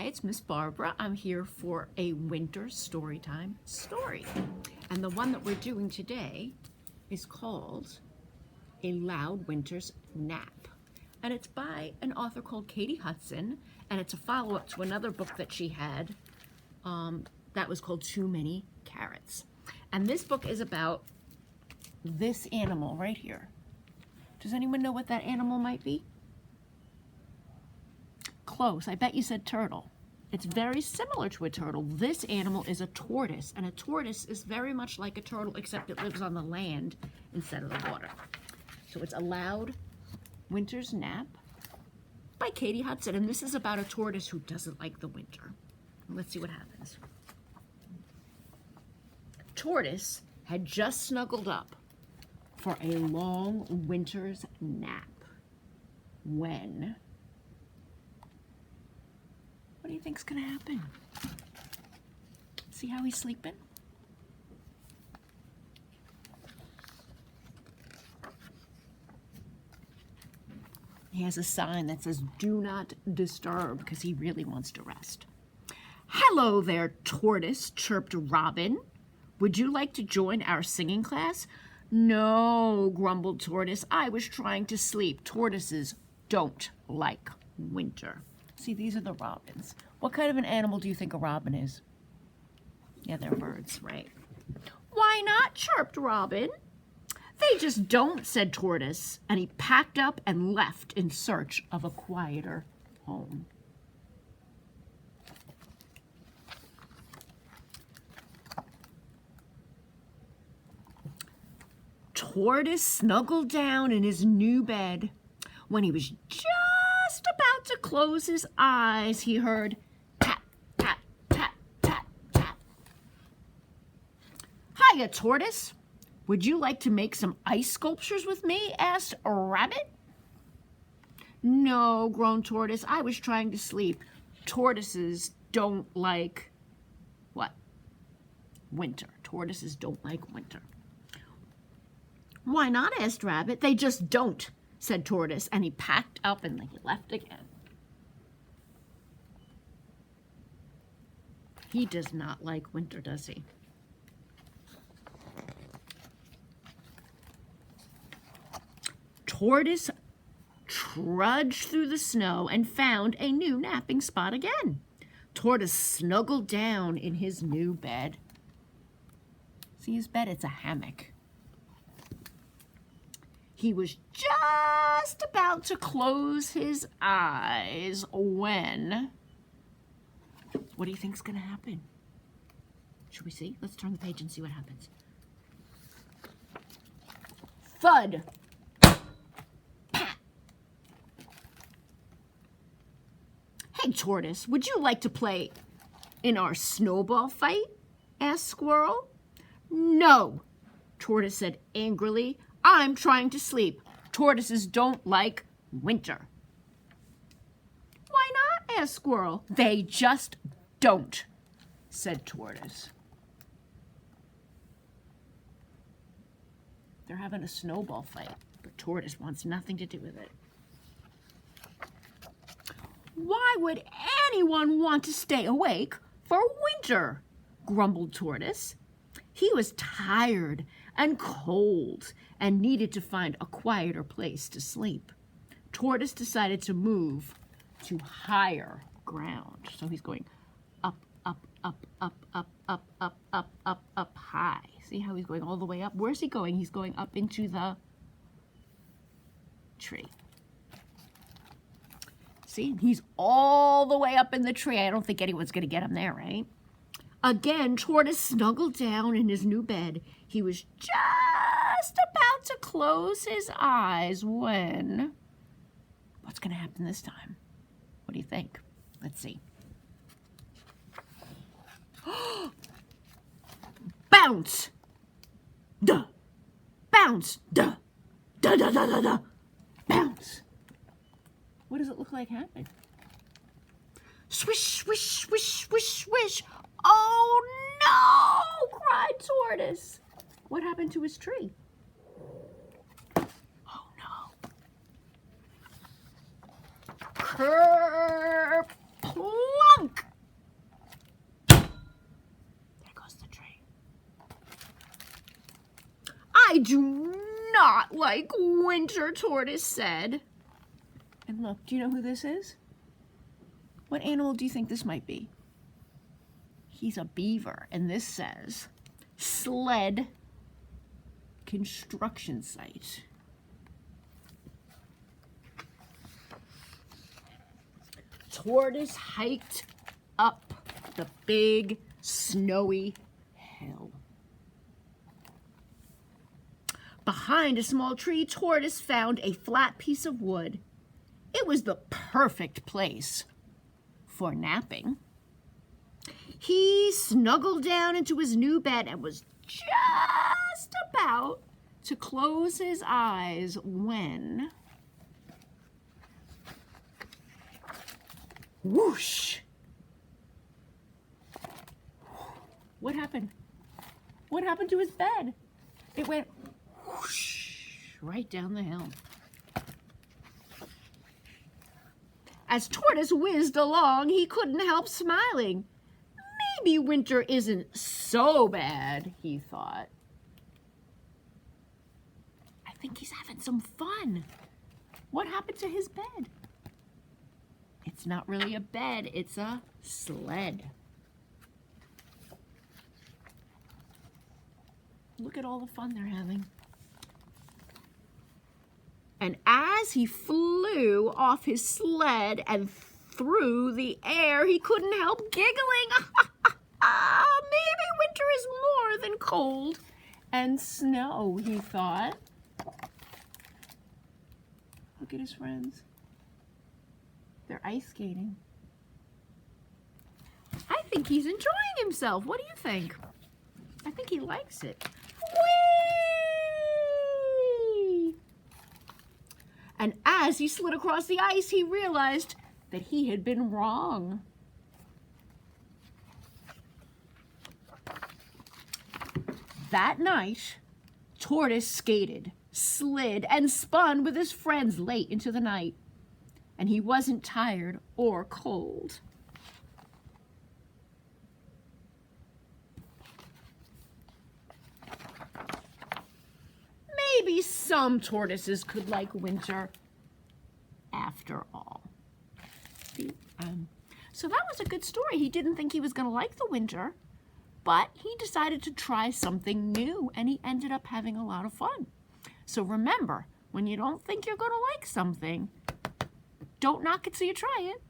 it's Miss Barbara. I'm here for a winter story time story. And the one that we're doing today is called A Loud Winter's Nap. And it's by an author called Katy Hudson, and it's a follow-up to another book that she had that was called Too Many Carrots. And this book is about this animal right here. Does anyone know what that animal might be? Close. I bet you said turtle. It's very similar to a turtle. This animal is a tortoise, and a tortoise is very much like a turtle, except it lives on the land instead of the water. So it's A Loud Winter's Nap by Katy Hudson, and this is about a tortoise who doesn't like the winter. Let's see what happens. Tortoise had just snuggled up for a long winter's nap when... What do you think's gonna happen? See how he's sleeping? He has a sign that says, "Do not disturb," because he really wants to rest. "Hello there, Tortoise," chirped Robin. "Would you like to join our singing class?" "No," grumbled Tortoise. "I was trying to sleep. Tortoises don't like winter." See, these are the robins. What kind of an animal do you think a robin is? Yeah, they're birds, right? "Why not?" chirped Robin. "They just don't," said Tortoise, and he packed up and left in search of a quieter home. Tortoise snuggled down in his new bed. When he was just about to close his eyes, he heard tap, tap, tap, tap, tap. "Hiya, Tortoise. Would you like to make some ice sculptures with me?" asked Rabbit. "No," groaned Tortoise. "I was trying to sleep. Tortoises don't like..." What? Winter. Tortoises don't like winter. "Why not?" asked Rabbit. "They just don't," said Tortoise, and he packed up and he left again. He does not like winter, does he? Tortoise trudged through the snow and found a new napping spot again. Tortoise snuggled down in his new bed. See his bed? It's a hammock. He was just about to close his eyes when... What do you think's going to happen? Should we see? Let's turn the page and see what happens. Thud! Pat! "Hey, Tortoise, would you like to play in our snowball fight?" asked Squirrel. "No," Tortoise said angrily. "I'm trying to sleep. Tortoises don't like winter." "Why not?" asked Squirrel. "They just don't," said Tortoise. They're having a snowball fight, but Tortoise wants nothing to do with it. "Why would anyone want to stay awake for winter?" grumbled Tortoise. He was tired and cold and needed to find a quieter place to sleep. Tortoise decided to move to higher ground. So he's going up, up, up, up, up, up, up, up, up, up, high. See how he's going all the way up? Where's he going? He's going up into the tree. See, he's all the way up in the tree. I don't think anyone's going to get him there, right? Again, Tortoise snuggled down in his new bed. He was just about to close his eyes when... What's going to happen this time? What do you think? Let's see. Bounce! Duh! Bounce! Duh! Duh, duh, duh, duh, duh! Bounce! What does it look like happened? Swish, swish, swish, swish, swish! "Oh no!" cried Tortoise. What happened to his tree? Oh no. Kerplunk! like winter, Tortoise said. And look, do you know who this is? What animal do you think this might be? He's a beaver, and this says, sled construction site. Tortoise hiked up the big, snowy hill. Behind a small tree, Tortoise found a flat piece of wood. It was the perfect place for napping. He snuggled down into his new bed and was just about to close his eyes when... whoosh! What happened? What happened to his bed? It went whoosh right down the hill. As Tortoise whizzed along, he couldn't help smiling. Maybe winter isn't so bad, he thought. I think he's having some fun. What happened to his bed? It's not really a bed, it's a sled. Look at all the fun they're having. And as he flew off his sled and through the air, he couldn't help giggling. Maybe winter is more than cold and snow, he thought. Look at his friends. They're ice skating. I think he's enjoying himself. What do you think? I think he likes it. Whee! And as he slid across the ice, he realized that he had been wrong. That night, Tortoise skated, slid, and spun with his friends late into the night. And he wasn't tired or cold. Maybe some tortoises could like winter after all. So that was a good story. He didn't think he was going to like the winter, but he decided to try something new, and he ended up having a lot of fun. So remember, when you don't think you're going to like something, don't knock it till you try it.